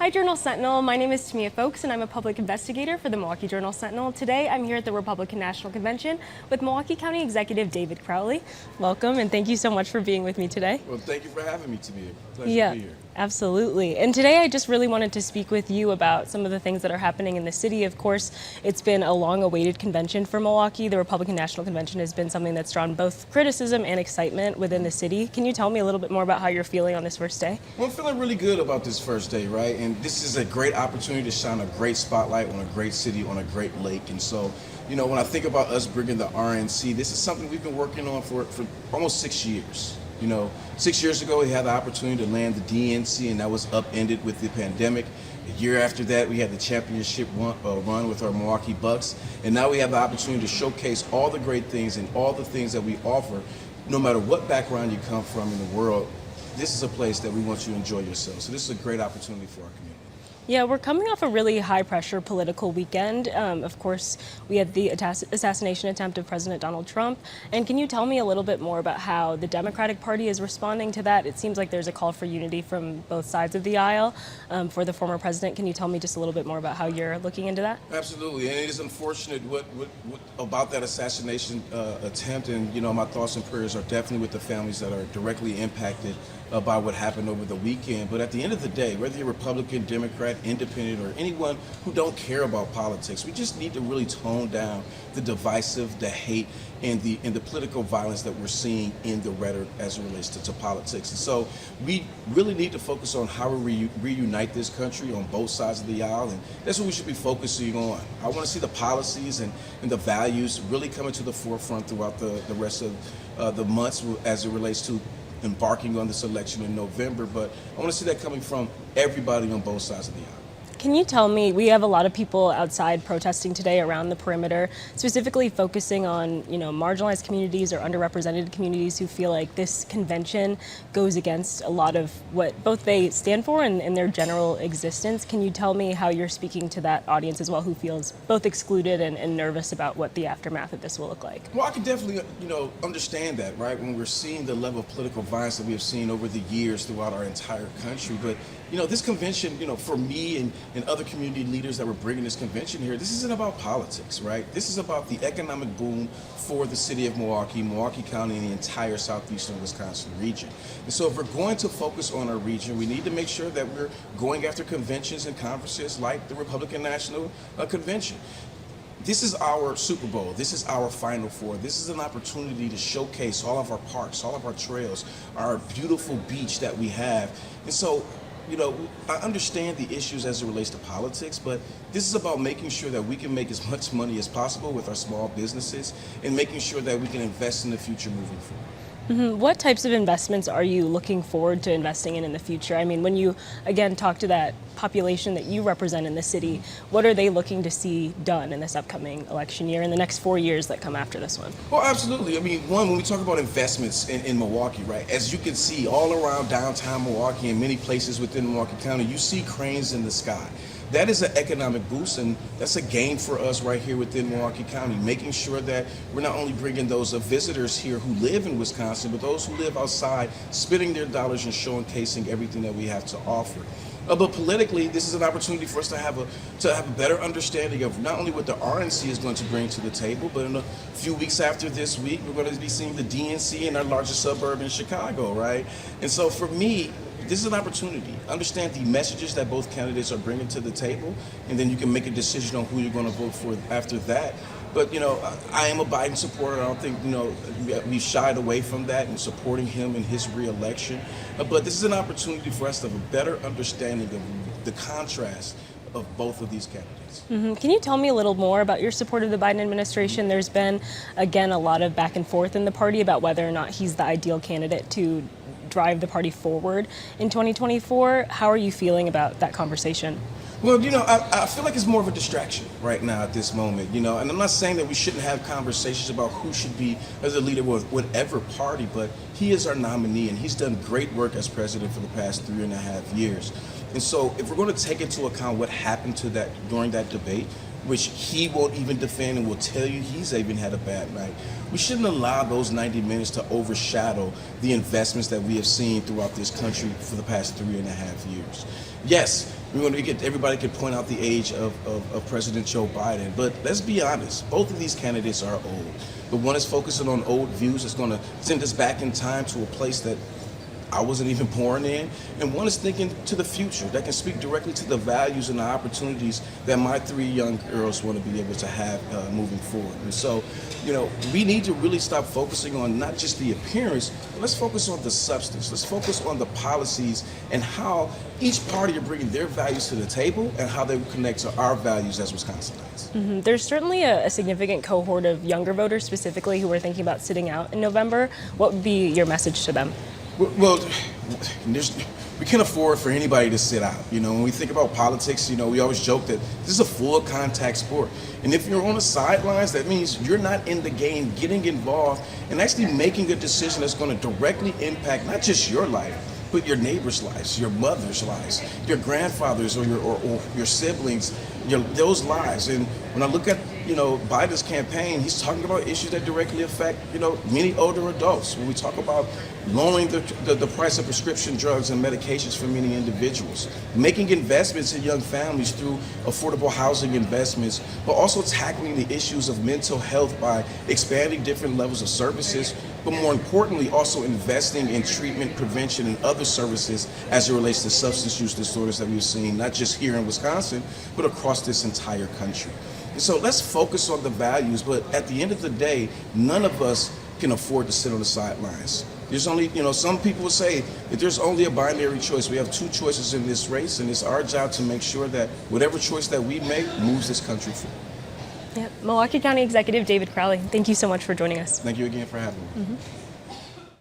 Hi, Journal Sentinel. My name is Tamia Folks, and I'm a public investigator for the Milwaukee Journal Sentinel. Today, I'm here at the Republican National Convention with Milwaukee County Executive David Crowley. Welcome, and thank you so much for being with me today. Well, thank you for having me, Tamia. Pleasure to be here. Absolutely. And today I just really wanted to speak with you about some of the things that are happening in the city. Of course, it's been a long-awaited convention for Milwaukee. The Republican National Convention has been something that's drawn both criticism and excitement within the city. Can you tell me a little bit more about how you're feeling on this first day? Well, I'm feeling really good about this first day, right? And this is a great opportunity to shine a great spotlight on a great city, on a great lake. And so, you know, when I think about us bringing the RNC, this is something we've been working on for almost 6 years. You know, 6 years ago, we had the opportunity to land the DNC, and that was upended with the pandemic. A year after that, we had the championship run with our Milwaukee Bucks, and now we have the opportunity to showcase all the great things and all the things that we offer, no matter what background you come from in the world. This is a place that we want you to enjoy yourself. So this is a great opportunity for our community. Yeah, we're coming off a really high-pressure political weekend. Of course, we had the assassination attempt of President Donald Trump. And can you tell me a little bit more about how the Democratic Party is responding to that? It seems like there's a call for unity from both sides of the aisle for the former president. Can you tell me just a little bit more about how you're looking into that? Absolutely, and it is unfortunate what about that assassination attempt. And, you know, my thoughts and prayers are definitely with the families that are directly impacted by what happened over the weekend. But at the end of the day, whether you're Republican, Democrat, Independent, or anyone who don't care about politics, we just need to really tone down the divisive, the hate, and the political violence that we're seeing in the rhetoric as it relates to politics. And so we really need to focus on how we reunite this country on both sides of the aisle, and that's what we should be focusing on. I want to see the policies and the values really coming to the forefront throughout the rest of the months as it relates to embarking on this election in November, but I want to see that coming from everybody on both sides of the aisle. Can you tell me, we have a lot of people outside protesting today around the perimeter, specifically focusing on, you know, marginalized communities or underrepresented communities who feel like this convention goes against a lot of what both they stand for and their general existence. Can you tell me how you're speaking to that audience as well, who feels both excluded and nervous about what the aftermath of this will look like? Well, I can definitely, you know, understand that, right? When we're seeing the level of political violence that we have seen over the years throughout our entire country. But, you know, this convention, you know, for me and other community leaders that were bringing this convention here, this isn't about politics, right? This is about the economic boom for the city of Milwaukee, Milwaukee County, and the entire southeastern Wisconsin region. And so if we're going to focus on our region, we need to make sure that we're going after conventions and conferences like the Republican National Convention. This is our Super Bowl. This is our Final Four. This is an opportunity to showcase all of our parks, all of our trails, our beautiful beach that we have. And so, you know, I understand the issues as it relates to politics, but this is about making sure that we can make as much money as possible with our small businesses and making sure that we can invest in the future moving forward. What types of investments are you looking forward to investing in the future? I mean, when you, again, talk to that population that you represent in the city, what are they looking to see done in this upcoming election year, in the next 4 years that come after this one? Well, absolutely. I mean, one, when we talk about investments in Milwaukee, right, as you can see all around downtown Milwaukee and many places within Milwaukee County, you see cranes in the sky. That is an economic boost, and that's a gain for us right here within Milwaukee County, making sure that we're not only bringing those visitors here who live in Wisconsin, but those who live outside, spending their dollars and showcasing everything that we have to offer. But politically, this is an opportunity for us to have a better understanding of not only what the RNC is going to bring to the table, but in a few weeks after this week, we're going to be seeing the DNC in our largest suburb in Chicago, right? And so for me, this is an opportunity. Understand the messages that both candidates are bringing to the table, and then you can make a decision on who you're going to vote for after that. But, you know, I am a Biden supporter. I don't think, you know, we shied away from that in supporting him in his re-election. But this is an opportunity for us to have a better understanding of the contrast of both of these candidates. Can you tell me a little more about your support of the Biden administration? There's been, again, a lot of back and forth in the party about whether or not he's the ideal candidate to drive the party forward in 2024. How are you feeling about that conversation? Well, you know, I feel like it's more of a distraction right now at this moment, you know, and I'm not saying that we shouldn't have conversations about who should be as a leader with whatever party, but he is our nominee, and he's done great work as president for the past 3.5 years. And so if we're going to take into account what happened to that during that debate, which he won't even defend and will tell you he's even had a bad night. We shouldn't allow those 90 minutes to overshadow the investments that we have seen throughout this country for the past 3.5 years. Yes, everybody can point out the age of President Joe Biden, but let's be honest, both of these candidates are old. The one is focusing on old views that's going to send us back in time to a place that I wasn't even born in, and one is thinking to the future that can speak directly to the values and the opportunities that my 3 young girls want to be able to have moving forward. And so, we need to really stop focusing on not just the appearance, but let's focus on the substance. Let's focus on the policies and how each party are bringing their values to the table and how they connect to our values as Wisconsinites. Mm-hmm. There's certainly a significant cohort of younger voters specifically who are thinking about sitting out in November. What would be your message to them? Well, we can't afford for anybody to sit out. When we think about politics, we always joke that this is a full contact sport. And if you're on the sidelines, that means you're not in the game, getting involved and actually making a decision that's going to directly impact not just your life, but your neighbors' lives, your mother's lives, your grandfather's or your siblings, those lives. And when I look at Biden's campaign, he's talking about issues that directly affect many older adults. When we talk about lowering the price of prescription drugs and medications for many individuals, making investments in young families through affordable housing investments, but also tackling the issues of mental health by expanding different levels of services, but more importantly, also investing in treatment, prevention, and other services as it relates to substance use disorders that we've seen, not just here in Wisconsin, but across this entire country. And so let's focus on the values, but at the end of the day, none of us can afford to sit on the sidelines. There's only, some people will say that there's only a binary choice. We have 2 choices in this race, and it's our job to make sure that whatever choice that we make moves this country forward. Yeah. Milwaukee County Executive David Crowley, thank you so much for joining us. Thank you again for having me. Mm-hmm.